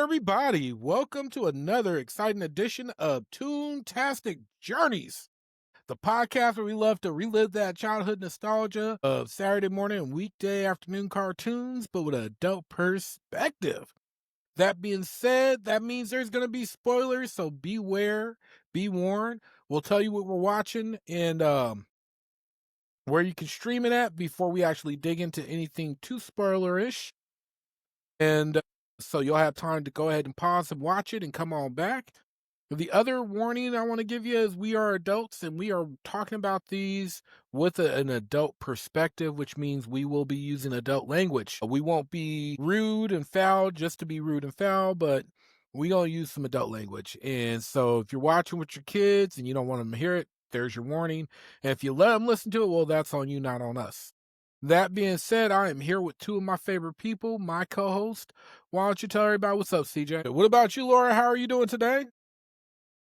everybody. Welcome to another exciting edition of Toontastic Journeys, the podcast where we love to relive that childhood nostalgia of Saturday morning and weekday afternoon cartoons, but with an adult perspective. That being said, that means there's going to be spoilers, so beware, be warned. We'll tell you what we're watching and where you can stream it at before we actually dig into anything too spoilerish. And so you'll have time to go ahead and pause and watch it and come on back. The other warning I want to give you is we are adults and we are talking about these with an adult perspective, which means we will be using adult language. We won't be rude and foul just to be rude and foul, but we gonna use some adult language. And so if you're watching with your kids and you don't want them to hear it, there's your warning. And if you let them listen to it, well, that's on you, not on us. That being said, I am here with two of my favorite people, my co-host. Why don't you tell everybody what's up, CJ? What about you, Laura? How are you doing today?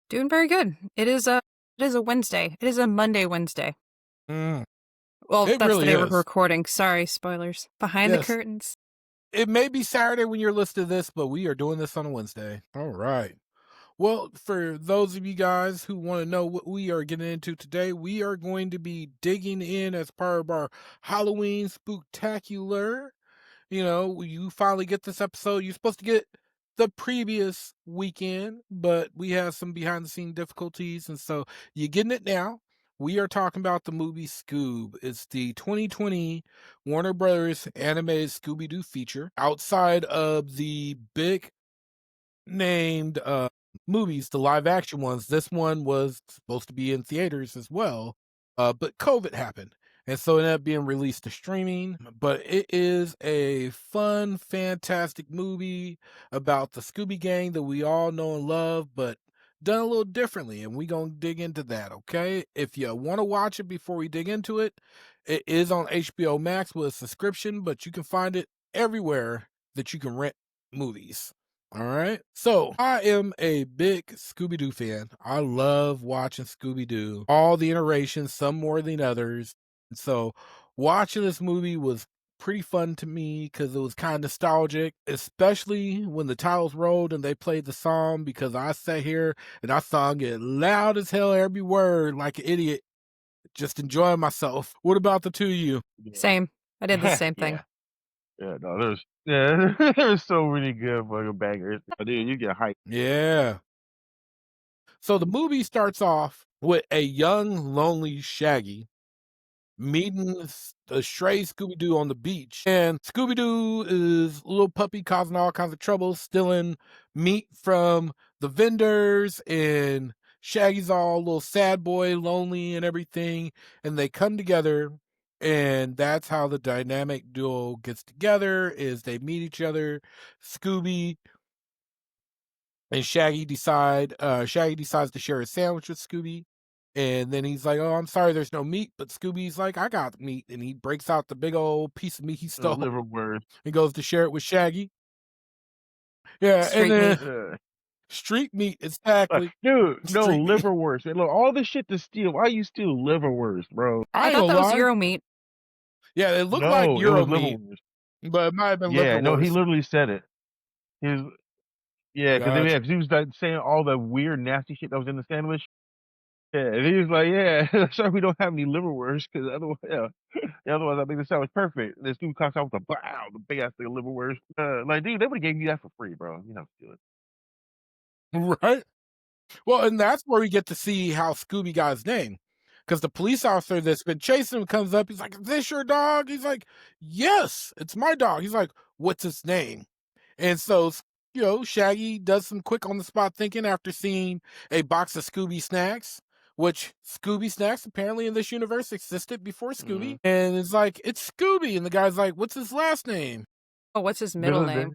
Doing very good. It is a Wednesday. It is a Monday Wednesday. Mm, Well, it that's really the day is. we're recording. Sorry, spoilers. Behind the Yes. curtains. It may be Saturday when you're listening to this, but we are doing this on a Wednesday. All right. Well, for those of you guys who want to know what we are getting into today, we are going to be digging in as part of our Halloween Spooktacular. You know, you finally get this episode. You're supposed to get the previous weekend, but we have some behind the scene difficulties, and so you're getting it now. We are talking about the movie Scoob. It's the 2020 Warner Brothers animated Scooby-Doo feature. Outside of the big named movies, the live action ones, this one was supposed to be in theaters as well, but COVID happened. And so it ended up being released to streaming. But it is a fun, fantastic movie about the Scooby Gang that we all know and love, but done a little differently. And we're going to dig into that, okay? If you want to watch it before we dig into it, it is on HBO Max with a subscription, but you can find it everywhere that you can rent movies. All right. So I am a big Scooby-Doo fan. I love watching Scooby-Doo, all the iterations, some more than others. So watching this movie was pretty fun to me because it was kind of nostalgic, especially when the titles rolled and they played the song, because I sat here and I sung it loud as hell, every word, like an idiot, just enjoying myself. What about the two of you? Yeah. Same. I did the same thing. There's so many good fucking bangers. Dude, you get hyped. Yeah. So the movie starts off with a young, lonely Shaggy meeting a stray Scooby-Doo on the beach. And Scooby-Doo is a little puppy causing all kinds of trouble, stealing meat from the vendors, and Shaggy's all a little sad boy, lonely and everything. And they come together, and that's how the dynamic duo gets together, is they meet each other. Scooby and Shaggy decides to share a sandwich with Scooby. And then he's like, "Oh, I'm sorry, there's no meat." But Scooby's like, "I got meat." And he breaks out the big old piece of meat he stole Liverwurst. and goes to share it with Shaggy. Yeah, Street and then meat. street meat, exactly. Dude, no, Street meat. liverwurst. Man, look, all this shit to steal. Why you steal liverwurst, bro? I ain't thought gonna that was lie. Euro meat. Yeah, it looked No, like it was Euro meat, liverwurst. but it might have been Yeah, no, he liverwurst. literally said it. He was, because Gotcha. he was like, saying all the weird, nasty shit that was in the sandwich. Yeah, and he was like, "Yeah, sorry, we don't have any liverwurst, because otherwise I think the sandwich perfect." And this dude comes out with the big ass thing of liverwurst. Like, dude, they would have gave you that for free, bro. You know, steal it. Right? Well, and that's where we get to see how Scooby got his name. Because the police officer that's been chasing him comes up. He's like, "Is this your dog?" He's like, "Yes, it's my dog." He's like, "What's its name?" And so, Shaggy does some quick on the spot thinking after seeing a box of Scooby snacks, which Scooby snacks apparently in this universe existed before Scooby. And it's like, "It's Scooby." And the guy's like, "What's his last name?" Oh, what's his middle name?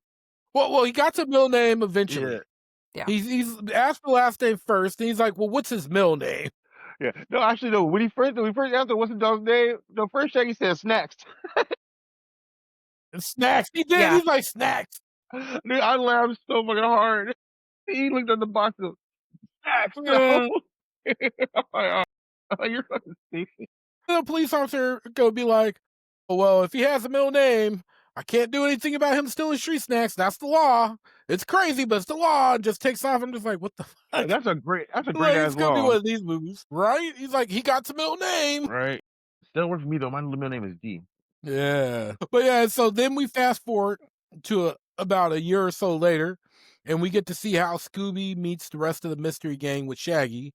Well, he got to middle name eventually. Yeah. Yeah. He's asked for last name first, and he's like, "Well, what's his middle name?" Yeah. No, actually, no. When he first asked him what's the dog's name, the first Shaggy said Snacks. And Snacks. He did. Yeah. He's like, "Snacks." Dude, I laughed so fucking hard. He looked at the box of Snacks. Yeah. I'm like, oh, you're fucking stupid. The police officer go be like, "Oh, well, if he has a middle name, I can't do anything about him stealing street snacks. That's the law. It's crazy, but it's the law. And just takes off. I'm just like, what the fuck? That's a great Like, ass it's gonna be law, one of these movies, right? He's like, he got some middle name. right? Still works for me though. My middle name is D. Yeah. But yeah, so then we fast forward to about a year or so later, and we get to see how Scooby meets the rest of the mystery gang with Shaggy.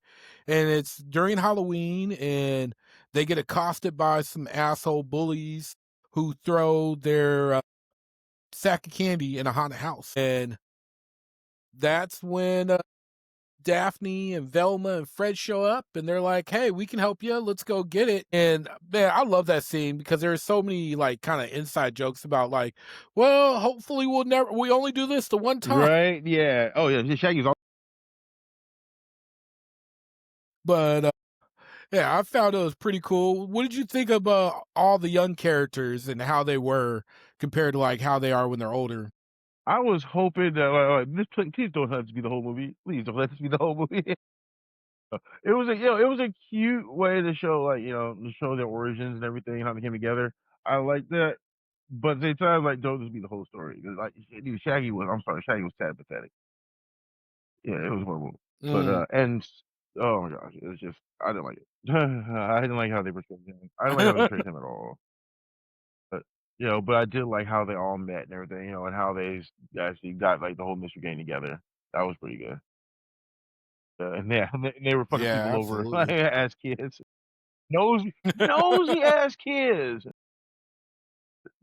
And it's during Halloween, and they get accosted by some asshole bullies who throw their sack of candy in a haunted house. And that's when Daphne and Velma and Fred show up, and they're like, hey, we can help you. Let's go get it. And man, I love that scene because there's so many like kind of inside jokes about like, well, hopefully we only do this the one time. Right? Yeah. Oh yeah. Shaggy's all. But yeah, I found it was pretty cool. What did you think of all the young characters and how they were compared to like how they are when they're older? I was hoping that please don't have to be the whole movie. Please don't let this be the whole movie. It was it was a cute way to show like to show their origins and everything, how they came together. I like that, but at the same time, like don't just be the whole story. 'Cause, like dude, Shaggy was sad pathetic. Yeah, it was horrible. But Mm. oh my gosh, it was just I didn't like it. I didn't like how they portrayed him. I didn't like how they portrayed him at all. But but I did like how they all met and everything, and how they actually got like the whole mystery gang together. That was pretty good. And yeah, and they were fucking Yeah, people over absolutely. as kids. Nosy ass kids.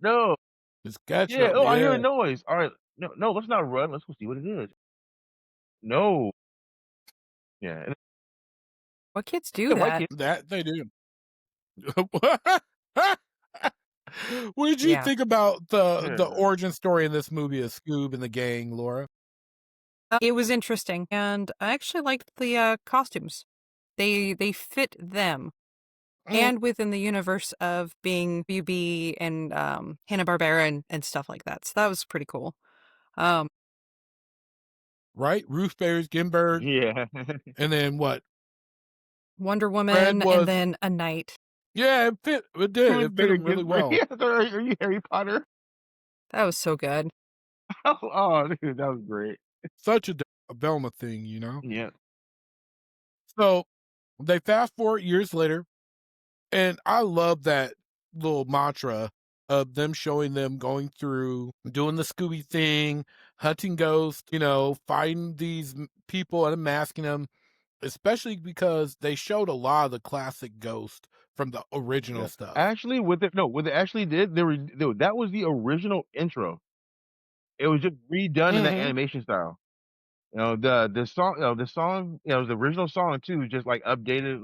No. It's Yeah. ketchup, Oh, I hear yeah. a noise. All right. No, no, let's not run. Let's go see what it is. No. Yeah. And What kids do the white that? kid. That they do. What did you Yeah. think about the Yeah. origin story in this movie of Scoob and the gang, Laura? It was interesting, and I actually liked the costumes. They fit them, Mm, and within the universe of being WB and Hanna-Barbera and stuff like that. So that was pretty cool. Um, right? Ruth Bader Ginsburg, Yeah. and then what? Wonder Fred Woman, and was then a knight. yeah, it fit. It did. Ruth It fit Bader him really Ginsburg. well. Yeah. Are you Harry Potter? That was so good. Oh, dude, that was great. Such a Velma thing, you know. Yeah. So they fast forward years later, and I love that little mantra of them showing them going through doing the Scooby thing, hunting ghosts, fighting these people and unmasking them, especially because they showed a lot of the classic ghost from the original Yeah. stuff. Actually, what they actually did, that was the original intro. It was just redone in the Hmm. animation style. The song, it was the original song too, just like updated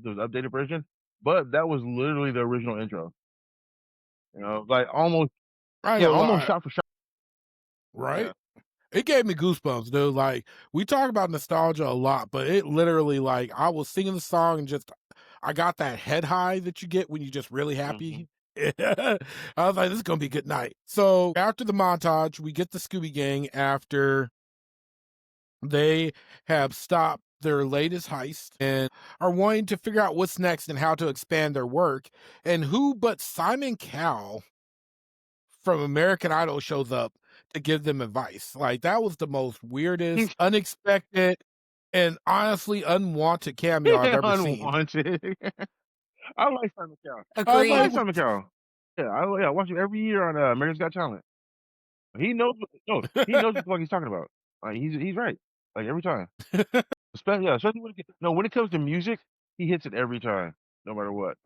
the updated version. But that was literally the original intro. Like almost, I ain't yeah, gonna almost lie, shot for shot. right? Yeah. It gave me goosebumps, dude. Like, we talk about nostalgia a lot, but it literally, like, I was singing the song and just, I got that head high that you get when you're just really Hmm. happy. I was like, this is gonna be a good night. So after the montage, we get the Scooby Gang after they have stopped their latest heist and are wanting to figure out what's next and how to expand their work. And who but Simon Cowell from American Idol shows up to give them advice. Like, that was the most weirdest, unexpected, and honestly unwanted cameo I've ever seen. Unwanted. I like Simon Cowell. I was I like, like Agreed. Simon Cowell. Yeah, I watch him every year on America's Got Talent. He knows no, he knows what the fuck he's talking about. Like he's right. Like every time. Especially when it comes to music, he hits it every time, no matter what.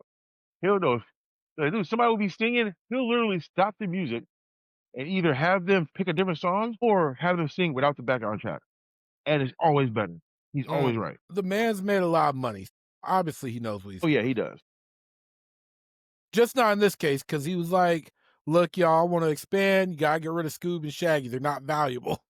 He'll know. Like, dude, somebody will be singing, he'll literally stop the music and either have them pick a different song or have them sing without the background track. And it's always better. He's always right. the man's made a lot of money. Obviously, he knows what he's Oh yeah, he does. just not in this case because he was like, look, y'all, I want to expand. You got to get rid of Scoob and Shaggy. They're not valuable.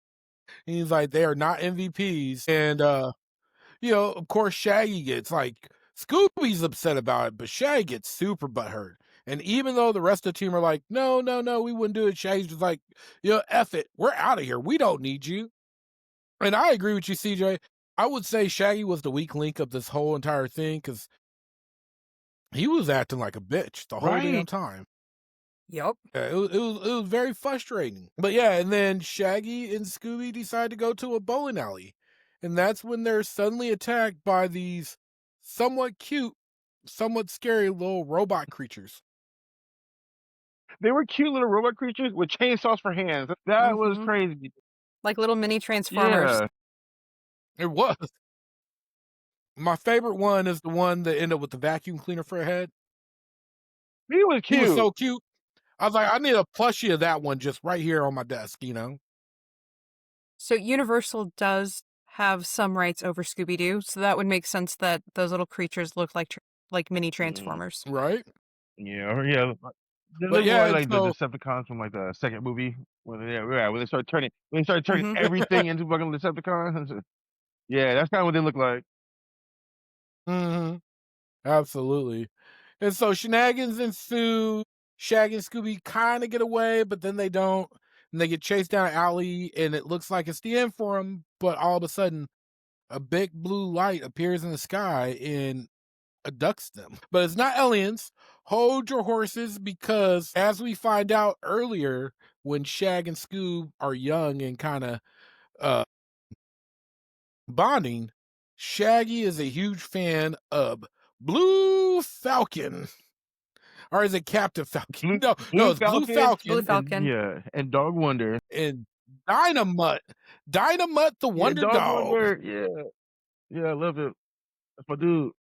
And he's like, they are not MVPs. And, of course, Shaggy gets like, Scooby's upset about it, but Shaggy gets super butthurt. And even though the rest of the team are like, no, no, no, we wouldn't do it, Shaggy's just like, F it. We're out of here. We don't need you. And I agree with you, CJ. I would say Shaggy was the weak link of this whole entire thing because he was acting like a bitch the whole damn Right. time. Yep. Yeah, it was very frustrating. But yeah, and then Shaggy and Scooby decide to go to a bowling alley. And that's when they're suddenly attacked by these somewhat cute, somewhat scary little robot creatures. They were cute little robot creatures with chainsaws for hands. That was Mhm. crazy. Like little mini Transformers. Yeah. It was. My favorite one is the one that ended up with the vacuum cleaner for a head. He was He was cute. so cute. I was like, I need a plushie of that one just right here on my desk. So Universal does have some rights over Scooby-Doo, so that would make sense that those little creatures look like mini Mm, Transformers. Right? yeah, or yeah. Does it But look yeah, and like the so Decepticons from like the second movie? When they started turning Mhm. everything into fucking Decepticons. Yeah, that's kind of what they look like. mhm, absolutely. And so shenanigans ensue. Shaggy and Scooby kind of get away, but then they don't. And they get chased down an alley, and it looks like it's the end for them. But all of a sudden, a big blue light appears in the sky and abducts them. But it's not aliens. Hold your horses, because as we find out earlier, when Shag and Scoob are young and kind of uh, bonding, Shaggy is a huge fan of Blue Falcon. Or is it Captain Falcon? No, Blue it's Blue Falcon Blue Falcon Falcon. and Dog Wonder. and Dynamite. Dynamite the Yeah, Wonder Dog Dog. Wonder. Yeah, I love it. That's my dude.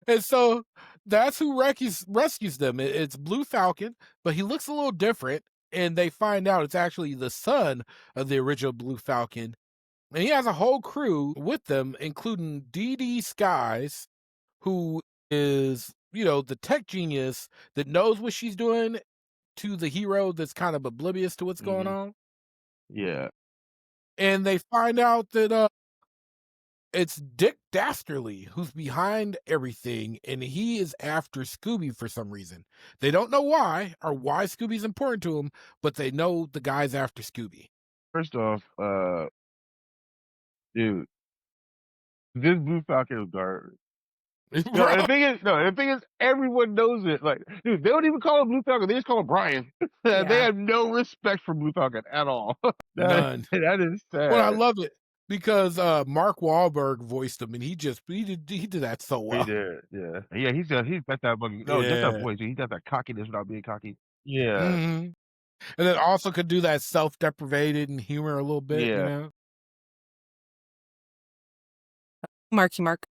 And so that's who rescues them. It's Blue Falcon, but he looks a little different. And they find out it's actually the son of the original Blue Falcon. And he has a whole crew with them, including Dee Dee Skies, who is, the tech genius that knows what she's doing, to the hero that's kind of oblivious to what's going Hmm. on. Yeah. And they find out that it's Dick Dastardly who's behind everything, and he is after Scooby for some reason. They don't know why or why Scooby's important to him, but they know the guy's after Scooby. First off, dude, this Blue Falcon is garbage. No, and Bro, the thing is, everyone knows it. Like, dude, they don't even call him Blue Falcon; they just call him Brian. They Yeah. have no respect for Blue Falcon at all. none. That is Well, I sad. love it because Mark Wahlberg voiced him, and he did that so He well. did, yeah, he's got that fucking no, just that Yeah. voice. He got that cockiness without being cocky. Yeah, And then also could do that self-deprecated and humor a little bit, you yeah. know? Marky Mark.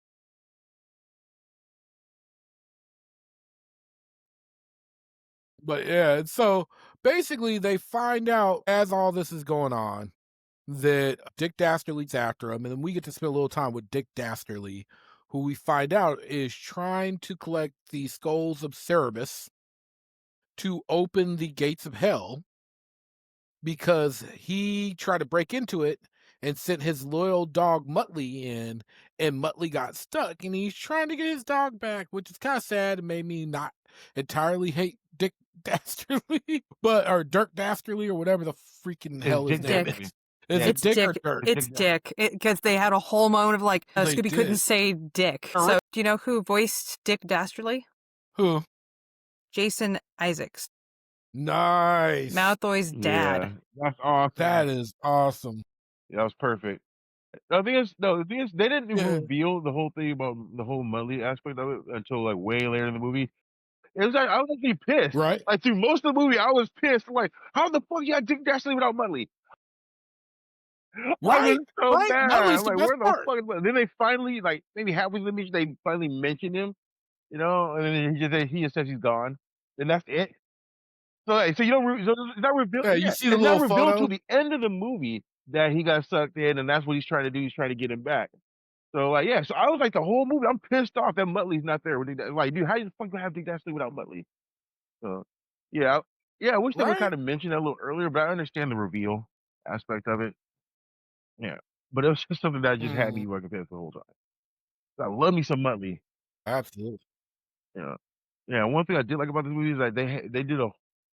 But yeah, and so basically they find out as all this is going on that Dick Dastardly's after him, and then we get to spend a little time with Dick Dastardly, who we find out is trying to collect the skulls of Cerebus to open the gates of hell, because he tried to break into it and sent his loyal dog Muttley in, and Muttley got stuck, and he's trying to get his dog back, which is kind of sad and made me not entirely hate Dick Dastardly, or Dirk Dastardly, or whatever the freaking It's hell his Dick name Dick. Dastardly. is. Is Yeah, it It's Dick or Dick. Dirk? It's Dick. Because they had a whole moment of like They Scooby couldn't did. say Dick. So do you know who voiced Dick Dastardly? Who? Jason Isaacs, Nice. Malfoy's yeah, dad. that's awesome. That is awesome. That was perfect. The thing is, they didn't even Yeah. reveal the whole thing about the whole Mudley aspect of it until like way later in the movie. It was like I was actually pissed. Right? Like through most of the movie, I was pissed. Like, how the fuck you got Dick Dastardly without Mudley? I Right? was so Right? mad. Muttley's I'm the like, best where the part. fuck is Mudley? Then they finally, like, maybe halfway through the movie, they finally mention him, and then he just says he's gone. And that's it. So you don't. So it's not revealed. Yeah, you Yeah, see the it's not little revealed till photo? the end of the movie that he got sucked in, and that's what he's trying to do. He's trying to get him back. So like, yeah. So I was like, the whole movie, I'm pissed off that Muttley's not there. Like, dude, how the fuck do I have Dick Dastardly without Muttley? So yeah, yeah. I wish they would Right? kind of mention that a little earlier, but I understand the reveal aspect of it. Yeah, but it was just something that just had me Mhm. working pissed the whole time. I love me some Muttley. Absolutely. Yeah, yeah. One thing I did like about this movie is like they did a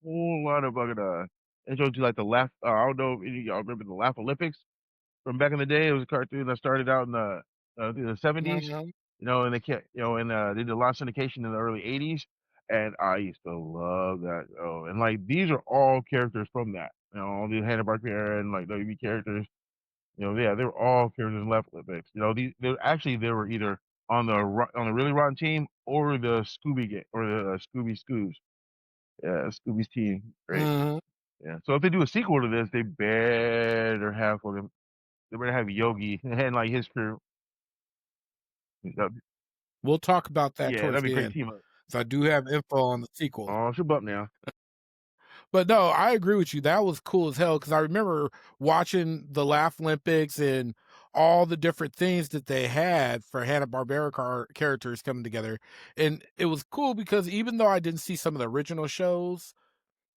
whole lot of fucking intro to like the laugh. I don't know if any of y'all remember the Laugh Olympics from back in the day. It was a cartoon that started out in the 70s, Mhm. and they kept, and they did a lot of syndication in the early 80s. and I used to love that show. And like these are all characters from that. All the Hanna-Barbera and like WB characters. Yeah, they were all characters in Left Olympics. They were either on on the really rotten team or the Scooby game or the Scooby Scoobs. Yeah, Scooby's team. Great. Mhm. Yeah. So if they do a sequel to this, they better have Yogi and like his crew. That'd We'll talk about that Yeah, towards that'd be a the great end. team up. So I do have info on the sequel. Oh, she'll bump now. But no, I agree with you. That was cool as hell because I remember watching the Laugh Olympics and all the different things that they had for Hanna-Barbera characters coming together. And it was cool because even though I didn't see some of the original shows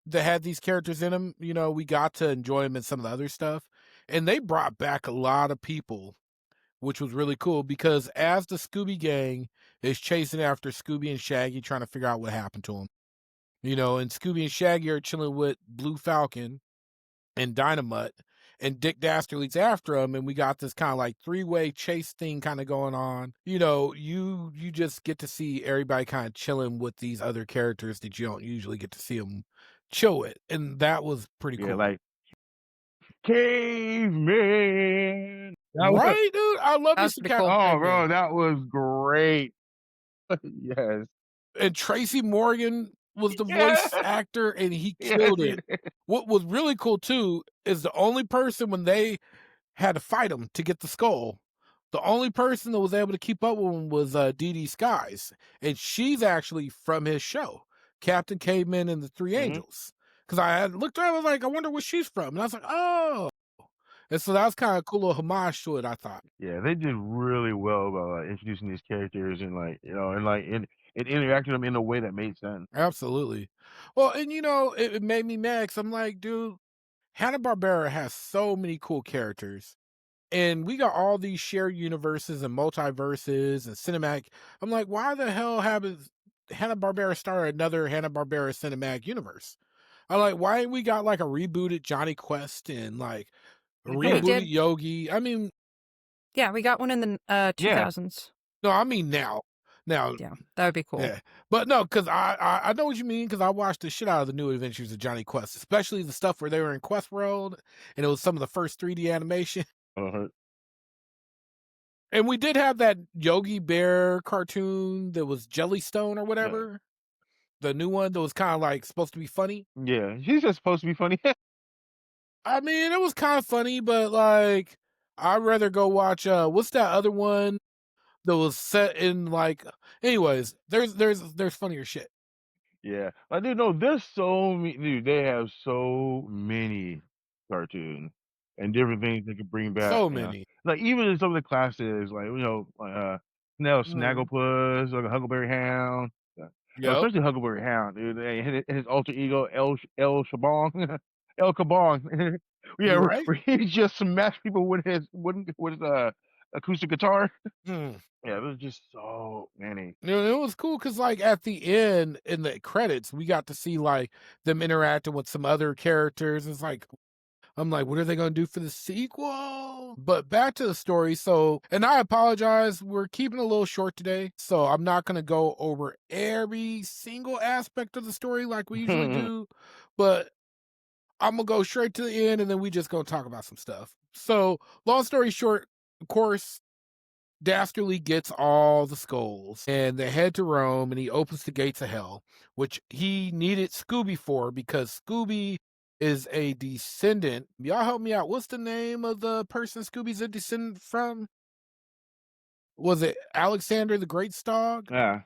that had these characters in them, we got to enjoy them in some of the other stuff. And they brought back a lot of people, which was really cool because as the Scooby Gang is chasing after Scooby and Shaggy, trying to figure out what happened to them, and Scooby and Shaggy are chilling with Blue Falcon and Dynamite, and Dick Dastardly's after him, and we got this kind of like three-way chase thing kind of going on. You just get to see everybody kind of chilling with these other characters that you don't usually get to see them chill with, and that was pretty Yeah, cool. like Caveman. Right, dude? I love That me was some pretty Captain cool. Oh, Caveman. bro, that was great. Yes. And Tracy Morgan was the voice Yeah. actor, and he Yes, killed he it. did. What was really cool too is the only person when they had to fight him to get the skull. The only person that was able to keep up with him was Dee Dee Skies, and she's actually from his show, Captain Caveman and the Three Mhm. Angels. Because I had looked at her, I was like, I wonder where she's from, and I was like, oh. And so that was kind of a cool little homage to it, I thought. Yeah, they did really well about like, introducing these characters and and interacting them in a way that made sense. Absolutely. Well, and it made me mad because I'm like, dude, Hanna-Barbera has so many cool characters. And we got all these shared universes and multiverses and cinematic. I'm like, why the hell haven't Hanna-Barbera start another Hanna-Barbera cinematic universe? I'm like, why ain't we got like a rebooted Johnny Quest and like a They We could. rebooted did. Yogi? I mean, Yeah, we got one in the Yeah. 2000s. no, I mean now. Now, Yeah, that would be cool. yeah. But no, because I know what you mean, because I watched the shit out of the New Adventures of Johnny Quest, especially the stuff where they were in Quest World and it was some of the first 3D animation. Uh-huh. And we did have that Yogi Bear cartoon that was Jellystone or Yeah. whatever. The new one that was kind of like supposed to be funny. Yeah. She's just supposed to be funny. I mean, it was kind of funny, but like I'd rather go watch what's that other one that was set in like anyways, there's funnier shit. Yeah. Like, dude, no, there's so many, dude, they have so many cartoons and different things they could bring back, So many. Like, even in some of the classics, like, Mhm. Snagglepuss, like a Huckleberry Hound. Yep. Especially Huckleberry Hound, dude. And his alter ego, El Shabong, El Kabong. Yeah, You're right. where he just smashed people with his acoustic guitar. Mm. Yeah, it was just so many. It was cool because like at the end in the credits, we got to see like them interacting with some other characters. It's like I'm like, what are they going to do for the sequel? But back to the story. So, and I apologize, we're keeping it a little short today. So, I'm not going to go over every single aspect of the story like we usually do. But I'm going to go straight to the end and then we just going to talk about some stuff. So, long story short, of course, Dastardly gets all the skulls and they head to Rome and he opens the gates of hell, which he needed Scooby for because Scooby is a descendant. Y'all help me out. What's the name of the person Scooby's a descendant from? Was it Alexander the Great's dog? Yeah.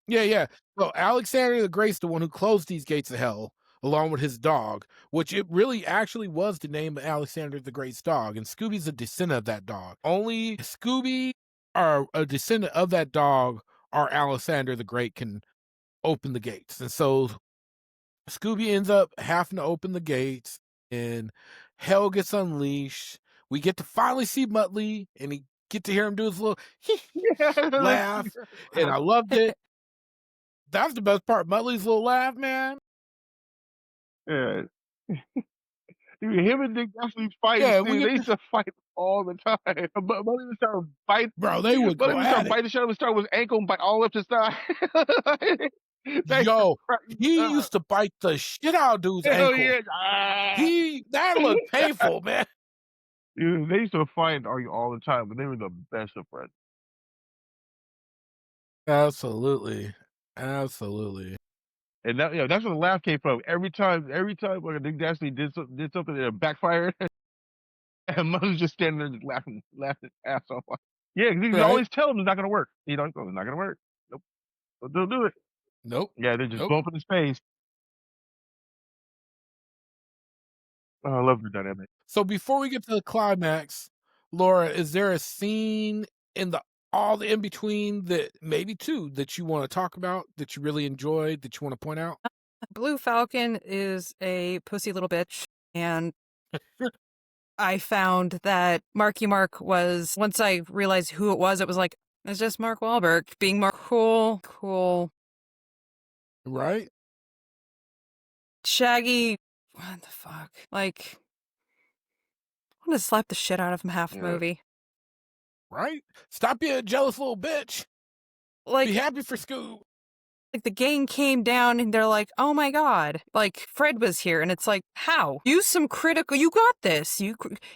Yeah, yeah. So Alexander the Great's the one who closed these gates of hell along with his dog, which it really actually was the name of Alexander the Great's dog. And Scooby's a descendant of that dog. Only Scooby or a descendant of that dog or Alexander the Great can open the gates. And so Scooby ends up having to open the gates and hell gets unleashed. We get to finally see Muttley and he get to hear him do his little Yeah. laugh. And I loved it. That's the best part. Muttley's little laugh, man. Yeah. Dude, him and Nick Ashley fighting Yeah, we scenes, get they to, used to fight all the time. But Buddy would start biting, bro, they would Buddy go would at start it. biting the shit out of his ankle and bite all up his thigh. They used to Yo, crack me he up. used to bite the shit out of dude's Hell ankle. yeah. Ah. That looked painful, man. Dude, they used to fight and argue all the time, but they were the best of friends. Absolutely. Absolutely. And that's where the laugh came from. Every time like Nick Dastardly did something that backfired, and Mother's just standing there just laughing his ass off. Yeah, 'cause you Right? always tell him it's not gonna work. You know, it's not gonna work. Nope, don't do it. Nope. Yeah, they're just Nope. bumping his face. Oh, I love the dynamic. So before we get to the climax, Laura, is there a scene in the all the in between that maybe two that you want to talk about that you really enjoyed that you want to point out? Blue Falcon is a pussy little bitch, and I found that Marky Mark was, once I realized who it was like, it's just Mark Wahlberg being more cool. Right? Shaggy, what the fuck? Like, I want to slap the shit out of him half the Yeah. movie. Right? Stop being a jealous little bitch. Be Like, happy for Scoob. the gang came down and they're like, oh my god, like Fred was here, and it's like, how? Use some critical. You got this.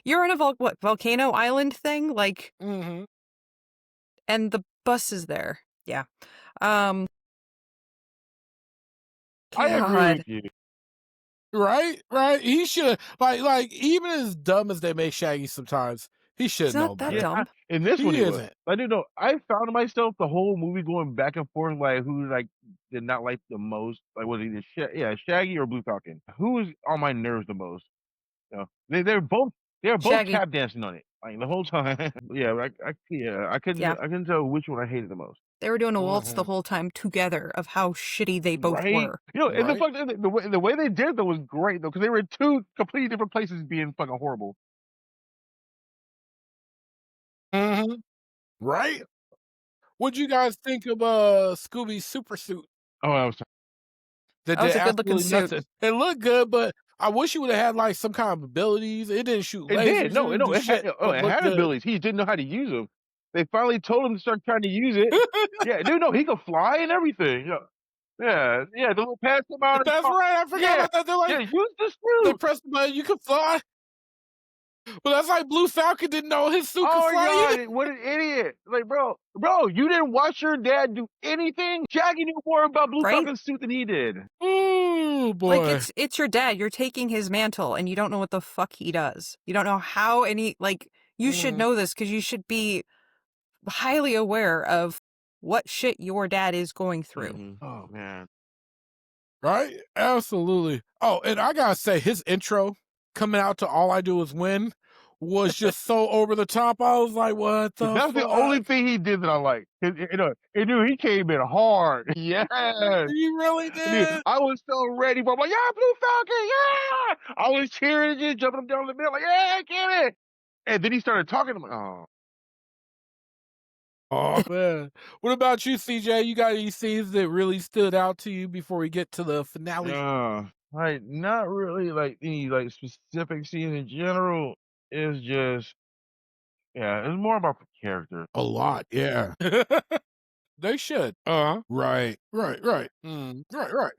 You're in a volcano island thing, like, Mm-hmm. and the bus is there. Yeah. Um. I agree God. with you. Right? Right? He should like even as dumb as they make Shaggy sometimes, he should He's not know that better. Yeah, dumb. in this one He he was. isn't. I do know. I found myself the whole movie going back and forth, like who like did not like the most. Like was either Shaggy or Blue Falcon. Who was on my nerves the most? You know, they're both Shaggy. tap dancing on it like the whole time. Yeah, I couldn't Yeah. I couldn't tell which one I hated the most. They were doing a waltz the Mhm. whole time together of how shitty they both Right? were. You know, and Right? the way they did it though was great though, because they were in two completely different places being fucking horrible. Mhm. Right? What'd you guys think of Scooby's super suit? Oh, I was That That was did a good looking absolutely suit. nothing. It looked good, but I wish he would have had like some kind of abilities. It didn't shoot It did. lasers, it No, didn't do shit but it look had good. abilities. He didn't know how to use them. They finally told him to start trying to use it. Yeah, dude, no, he could fly and everything. Yeah, yeah. The little pass him out and That's talk. right, I forgot Yeah, about that. They're yeah. like, Use the they suit. press the button, you can fly. But that's like Blue Falcon didn't know his suit could Oh my fly either. god, what an idiot! Like, bro, you didn't watch your dad do anything. Shaggy knew more about Blue Right? Falcon's suit than he did. Oh Like, boy. it's your dad. You're taking his mantle and you don't know what the fuck he does. You don't know how any, like, you should Mhm. know this because you should be highly aware of what shit your dad is going through. Oh man. Right? Absolutely. Oh, and I gotta say, his intro coming out to All I Do Is Win was just so over the top. I was like, what the That's the only fuck? thing he did that I liked. He came in hard. Yes. He really Dude, did. I was so ready for him. Like, yeah, Blue Falcon, yeah! I was cheering and just jumping up down the middle, like, yeah, get it! And then he started talking. I'm like, oh. Oh man. What about you, CJ? You got any scenes that really stood out to you before we get to the finale? Yeah. Like, not really like any like specific scenes in general. It's just, yeah, it's more about the character. A lot, yeah. They should. Right, right, right. Right, right.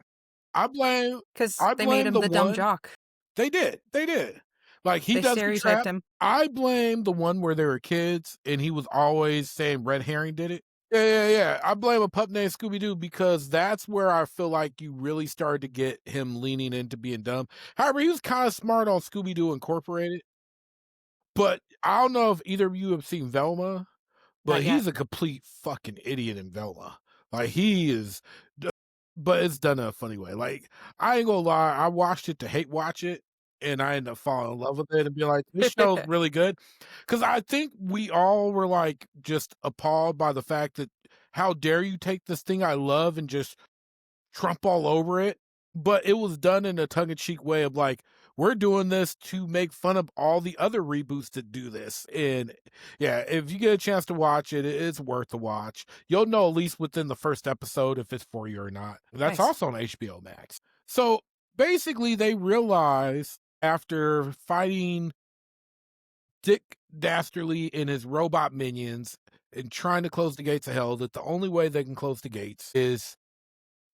I blame Because I they made blame him the the dumb one. jock. They did. They did. Like he They does the stereotyped trap. him. I blame the one where they were kids and he was always saying Red Herring did it. Yeah, yeah, yeah. I blame a pup named Scooby-Doo because that's where I feel like you really started to get him leaning into being dumb. However, he was kind of smart on Scooby-Doo Incorporated. But I don't know if either of you have seen Velma, Not but yet. he's a complete fucking idiot in Velma. Like he is, but it's done in a funny way. Like I ain't gonna lie, I watched it to hate watch it, and I ended up falling in love with it and be like, this show's really good. Because I think we all were like just appalled by the fact that how dare you take this thing I love and just Trump all over it, but it was done in a tongue-in-cheek way of like, we're doing this to make fun of all the other reboots that do this. And yeah, if you get a chance to watch it, it's worth the watch. You'll know at least within the first episode if it's for you or not. That's Nice. also on HBO Max. So basically, they realize after fighting Dick Dastardly and his robot minions and trying to close the gates of hell that the only way they can close the gates is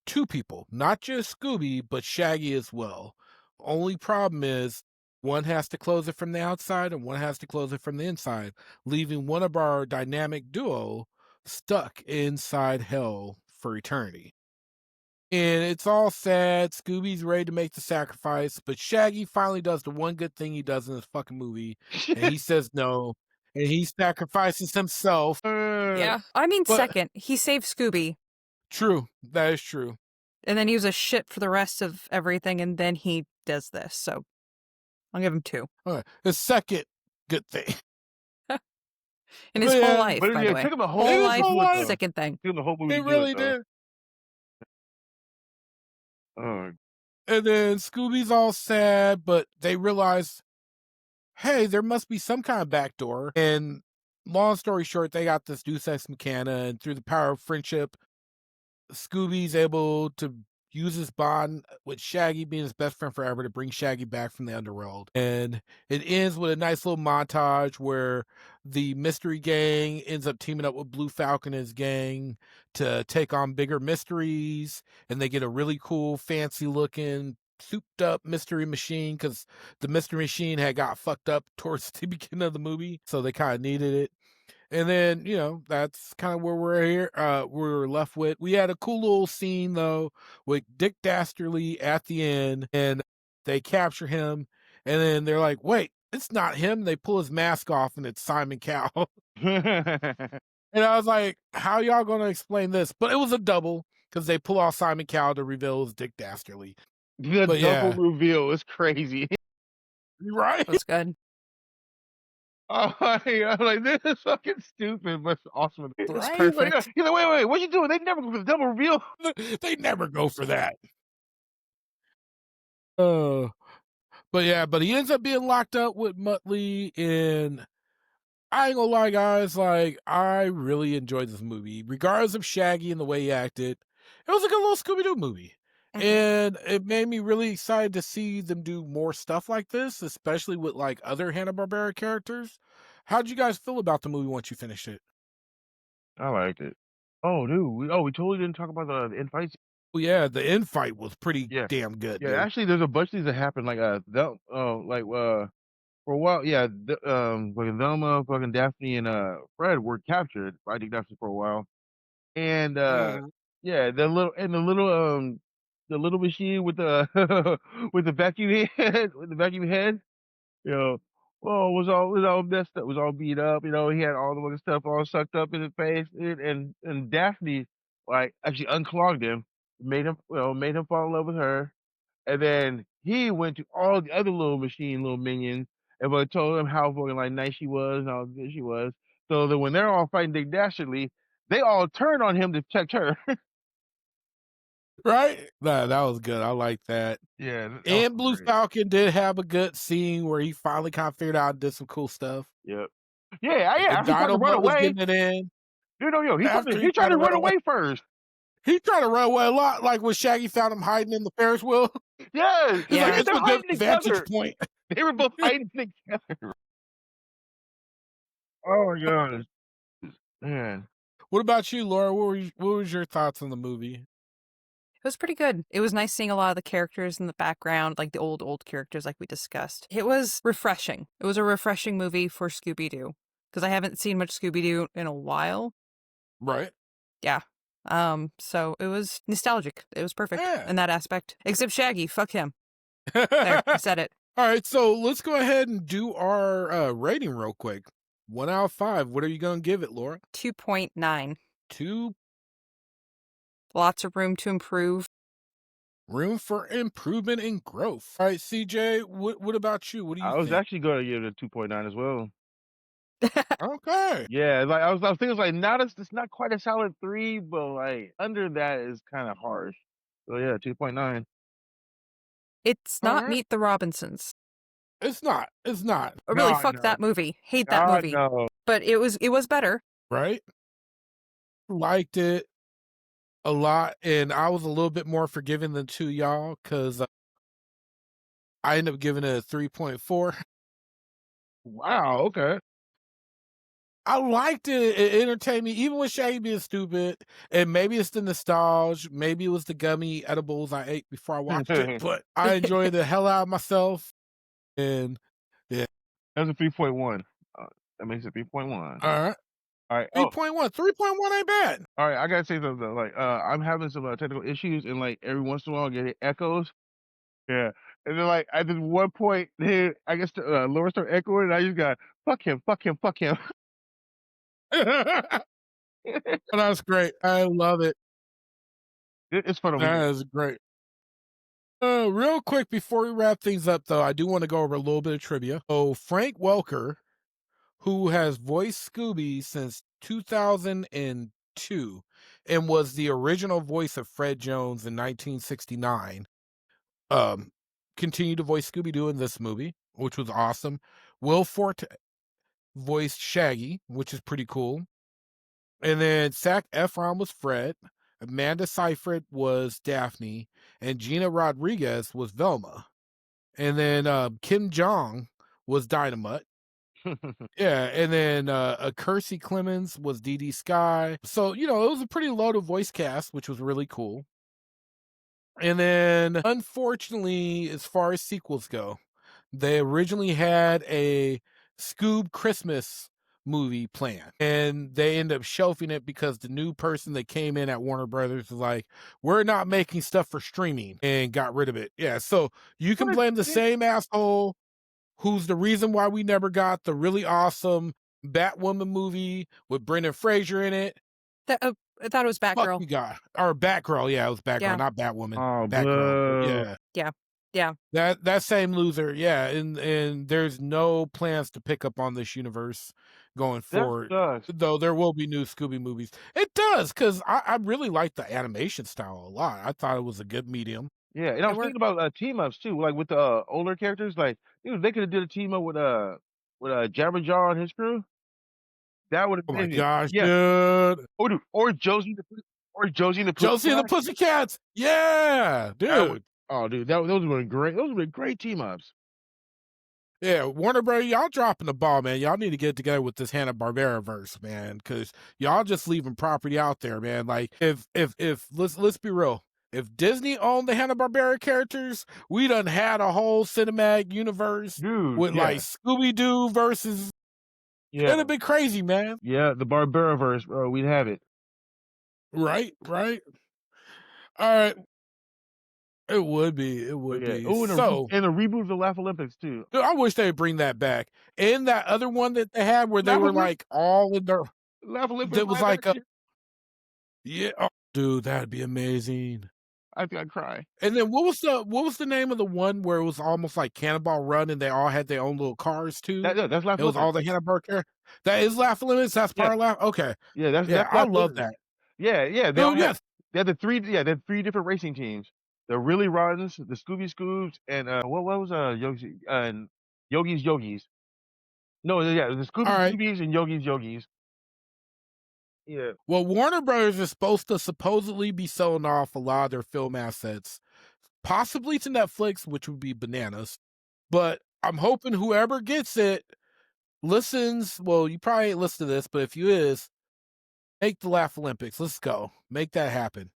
two people, not just Scooby, but Shaggy as well. Only problem is one has to close it from the outside and one has to close it from the inside, leaving one of our dynamic duo stuck inside hell for eternity. And it's all sad. Scooby's ready to make the sacrifice, but Shaggy finally does the one good thing he does in this fucking movie, and he says no, and he sacrifices himself. Yeah. I mean, But second, he saved Scooby, true, that is true. and then he was a shit for the rest of everything, and then he does this. So I'll give him 2. All right. The second good thing. In his Yeah, whole life, But by yeah, the it way. took him the whole Whole movie life, to do it, though. second thing. Took him the whole movie It to do really it, though. did. Oh, And then Scooby's all sad, but they realize, hey, there must be some kind of back door. And long story short, they got this Deus Ex Machina, and through the power of friendship, Scooby's able to use his bond with Shaggy being his best friend forever to bring Shaggy back from the underworld. And it ends with a nice little montage where the mystery gang ends up teaming up with Blue Falcon and his gang to take on bigger mysteries. And they get a really cool, fancy looking, souped up mystery machine because the mystery machine had got fucked up towards the beginning of the movie. So they kind of needed it. And then, that's kind of where we're here. We're left with. We had a cool little scene though with Dick Dastardly at the end, and they capture him, and then they're like, "Wait, it's not him." They pull his mask off, and it's Simon Cowell. And I was like, "How y'all gonna explain this?" But it was a double because they pull off Simon Cowell to reveal it's Dick Dastardly. the But double yeah, reveal is crazy. right. That's good. Oh, yeah, like this is fucking stupid, but it's awesome. It was Right? He's like, perfect. wait, what you doing? They never go for the double reveal. They never go for that. Uh, but he ends up being locked up with Muttley, and I ain't gonna lie, guys, like, I really enjoyed this movie. Regardless of Shaggy and the way he acted, it was a good little Scooby-Doo movie. Mhm. And it made me really excited to see them do more stuff like this, especially with, like, other Hanna-Barbera characters. How'd you guys feel about the movie once you finished it? I liked it. Oh, dude, we totally didn't talk about the end fights. Well, yeah, the end fight was pretty Yeah, damn good, yeah. dude. Actually, there's a bunch of things that happened. Like for a while, yeah, fucking Velma, fucking Daphne, and Fred were captured by Dick Dastardly for a while, and Mhm. yeah, the little machine with the with the vacuum head, you know, well, was all messed up, was all beat up, he had all the fucking stuff all sucked up in his face, and Daphne, like, actually unclogged him, made him fall in love with her, and then he went to all the other little minions, and told them how fucking, like, nice she was and how good she was, so that when they're all fighting Dick Dastardly, they all turned on him to protect her. Right? That was good. I like that. Yeah, that was And Blue great. Falcon did have a good scene where he finally kind of figured out and did some cool stuff. Yep. Yeah, And after he tried to run Dinobot was away, getting it in he tried to after he he tried tried to to run run away. away first. He tried to run away a lot, like when Shaggy found him hiding in the Ferris wheel. Yes, He's like, Yeah. it's they're a good hiding vantage together. point. They were both hiding together. Oh my gosh, man. What about you, Laura? What was your thoughts on the movie? It was pretty good. It was nice seeing a lot of the characters in the background, like the old characters, like we discussed. It was refreshing. It was a refreshing movie for Scooby-Doo because I haven't seen much Scooby-Doo in a while. Right? Yeah. So it was nostalgic. It was perfect Yeah. in that aspect. Except Shaggy. Fuck him. There, I said it. All right, so let's go ahead and do our rating real quick. 1 out of 5. What are you going to give it, Laura? 2.9. 2. Lots of room to improve. Room for improvement and growth. All right, CJ, what about you? What do you I was think? actually going to give it a 2.9 as well. Okay. Yeah, like I was thinking, like, it's not quite a solid 3, but like under that is kind of harsh. So yeah, 2.9. It's All not right. Meet the Robinsons. It's not. It's not. Or really, God fuck no. that movie. Hate that God movie. no. But it was better. Right? Liked it a lot, and I was a little bit more forgiving than two y'all because I ended up giving it a 3.4. Wow. Okay. I liked it. It entertained me, even with Shaggy being stupid. And maybe it's the nostalgia. Maybe it was the gummy edibles I ate before I watched it. But I enjoyed the hell out of myself. And yeah. That's a 3.1. That makes it 3.1. All right. All right. Oh, 3.1. 3.1 ain't bad. all right. I gotta say something though. Like, I'm having some technical issues, and like every once in a while, I get echoes. Yeah. And then like at this one point, then I guess Laura started echoing, and I just got fuck him, fuck him, fuck him. That's great. I love it. It's fun over That here. is great. Real quick before we wrap things up, though, I do want to go over a little bit of trivia. So Frank Welker, who has voiced Scooby since 2002 and was the original voice of Fred Jones in 1969, continued to voice Scooby-Doo in this movie, which was awesome. Will Forte voiced Shaggy, which is pretty cool. And then Zac Efron was Fred, Amanda Seyfried was Daphne, and Gina Rodriguez was Velma. And then Kim Jong was Dynamite. Yeah, and then Kersey Clemens was Dee Dee Sky. So, it was a pretty loaded voice cast, which was really cool. And then, unfortunately, as far as sequels go, they originally had a Scoob Christmas movie planned, and they ended up shelving it because the new person that came in at Warner Brothers was like, we're not making stuff for streaming, and got rid of it. Yeah, so you can What? blame the same asshole who's the reason why we never got the really awesome Batwoman movie with Brendan Fraser in it. I thought it was Fuck Batgirl. you got. Or Batgirl, yeah, it was Batgirl, Yeah. not Batwoman. Oh, Batgirl. boo. Yeah. Yeah. That same loser, yeah, and there's no plans to pick up on this universe going That forward. sucks. Though there will be new Scooby movies. It does, because I really like the animation style a lot. I thought it was a good medium. Yeah, and I was were- thinking about team ups too, like with the older characters. Like, dude, they could have did a team up with Jabberjaw and his crew. That would have Oh my been it. gosh, Yeah. dude. Or dude, or Josie the Josie and the Pussycat. Pussycats. Yeah, That would, dude. oh, dude, those would have been great. Those would have been great team ups. Yeah, Warner Bros., y'all dropping the ball, man. Y'all need to get together with this Hanna-Barbera verse, man, because y'all just leaving property out there, man. Like, if let's be real, if Disney owned the Hanna-Barbera characters, we done had a whole cinematic universe Dude, with yeah. like Scooby-Doo versus. Yeah. It'd have been crazy, man. Yeah, the Barbera verse, bro. We'd have it. Right. All right. It would be. It would Yeah. be. Oh, So, and a reboot of the Laugh Olympics too. dude, I wish they'd bring that back. And that other one that they had where they Laugh were Olymp- like all in their. Laugh Olympics. That was live like a. action. Yeah, oh, dude, that'd be amazing. I think I'd cry. And then what was the name of the one where it was almost like Cannonball Run and they all had their own little cars too? That's Laugh It was Olympics. all the Hanna-Barbera characters. That is Laugh Limits. That's part of Laugh. Okay, Yeah, that's I Laugh love Olympics. that. Yeah. They Dude, yes. had the three. Yeah, they had three different racing teams. The Really Runs, the Scoobs, and what was Yogi and Yogis. No, yeah, the Scoobies and Yogis. Yeah. Well, Warner Brothers is supposed to supposedly be selling off a lot of their film assets, possibly to Netflix, which would be bananas. But I'm hoping whoever gets it listens. Well, you probably ain't listened to this, but if you is, make the Laugh Olympics. Let's go. Make that happen.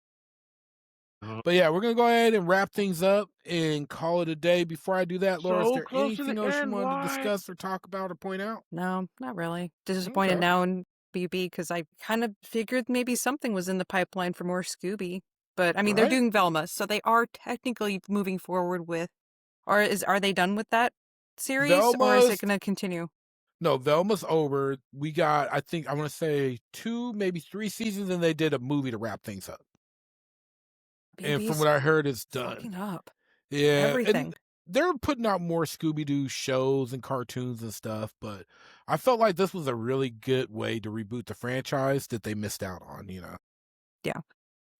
But yeah, we're going to go ahead and wrap things up and call it a day. Before I do that, Laura, is there anything else you wanted to discuss or talk about or point out? No, not really. Disappointed Okay. now in BB because I kind of figured maybe something was in the pipeline for more Scooby. But I mean, they're Right. doing Velma, so they are technically moving forward with, or are they done with that series, or is Velma's- it going to continue? No, Velma's over. We got, I think, I want to say 2, maybe 3 seasons, and they did a movie to wrap things up. And from BB's what I heard, it's fucking done. up Yeah, everything. and they're putting out more Scooby-Doo shows and cartoons and stuff, but I felt like this was a really good way to reboot the franchise that they missed out on,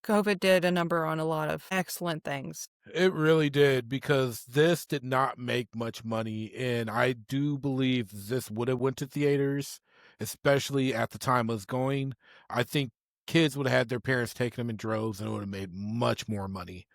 COVID did a number on a lot of excellent things. It really did, because this did not make much money, and I do believe this would have went to theaters, especially at the time it was going. I think kids would have had their parents taking them in droves, and it would have made much more money.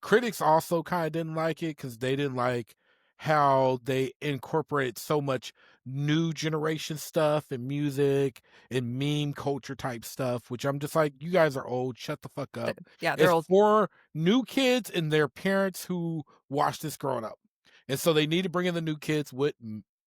Critics also kind of didn't like it because they didn't like how they incorporate so much new generation stuff and music and meme culture type stuff, which I'm just like, you guys are old. Shut the fuck up. Yeah, they're It's old. for new kids and their parents who watched this growing up. And so they need to bring in the new kids with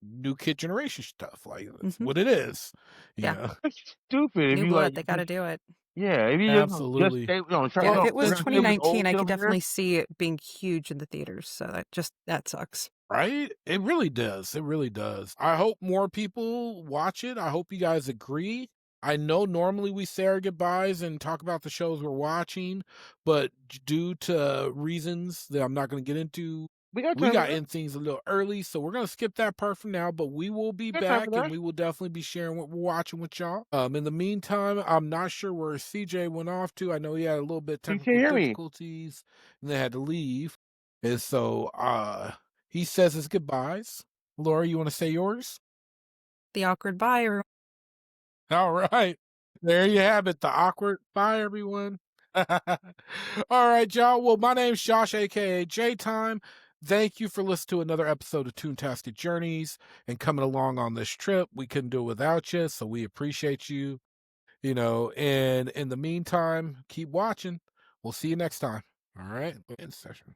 new kid generation stuff. Like, that's what it is. You Yeah. know? It's stupid if New you blood, like. they got to do it. Yeah, if you just Absolutely. stay, try, Yeah, if no, it was we're gonna stay with this 2019, old I shit could over here. definitely see it being huge in the theaters. So that sucks. Right? It really does. It really does. I hope more people watch it. I hope you guys agree. I know normally we say our goodbyes and talk about the shows we're watching, but due to reasons that I'm not going to get into, We got we time for got that. in things a little early, so we're going to skip that part for now, but we will be We got time for back and that. we will definitely be sharing what we're watching with y'all. In the meantime, I'm not sure where CJ went off to. I know he had a little bit of You can't technical hear me. difficulties and they had to leave. And so he says his goodbyes. Laura, you want to say yours? The awkward bye, everyone. All right. There you have it. The awkward bye, everyone. All right, y'all. Well, my name's Josh, aka J Time. Thank you for listening to another episode of Toontastic Journeys and coming along on this trip. We couldn't do it without you, so we appreciate you. And in the meantime, keep watching. We'll see you next time. All right. End session.